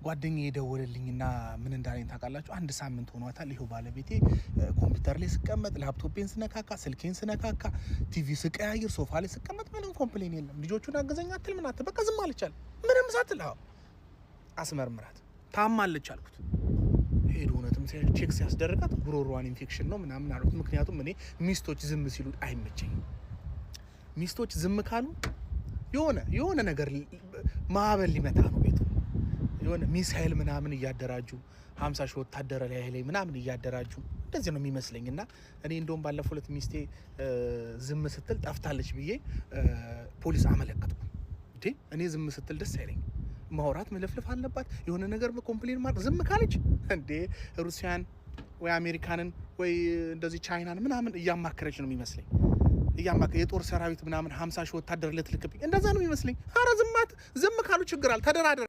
ጓደኛዬ የደወለልኝና ምን እንዳለኝ ታውቃላችሁ? አንድ ሳምንት ሆኗታል። ይሄው ባለቤቴ ኮምፒውተር ላይ ስቀመጥ፣ ላፕቶፔን ስነካካ፣ ስልኬን ስነካካ፣ ቲቪ ስቀያይር፣ ሶፋ ላይ ስቀመጥ ምንም ኮምፕሌን የለም። ልጆቹን አገዘኝ አትል ምን አትል፣ በቃ ዝም አለቻል። ምንም ሳትል አስመርምራት ታማለች አልኩት። ሄዶ እውነትም ቼክ ሲያስደርጋት ጉሮሮዋን ኢንፌክሽን ነው ምናምን አሉት። ምክንያቱም እኔ ሚስቶች ዝም ሲሉ አይመቸኝም። ሚስቶች ዝም ካሉ የሆነ ነገር ማዕበል ሊመታ ነው ቤቱ። የሆነ ሚሳኤል ምናምን እያደራጁ 50 ሺህ ወታደር ላይ ምናምን እያደራጁ እንደዚህ ነው የሚመስለኝና እኔ እንደውም ባለፈው ዕለት ሚስቴ ዝም ስትል ጠፍታለች ብዬ ፖሊስ አመለከትኩ። እኔ ዝም ስትል ደስ አይለኝ። ማውራት መለፍለፍ አለባት። የሆነ ነገር ኮምፕሌን ማድረግ ዝም ካለች እንዴ ሩሲያን ወይ አሜሪካንን ወይ እንደዚህ ቻይናን ምናምን እያማከረች ነው የሚመስለኝ። የጦር ሰራዊት ምናምን 50 ሺህ ወታደር ልትልክብኝ እንደዛ ነው የሚመስለኝ። ኧረ ዝም ካሉ ችግር አለ። ተደራደር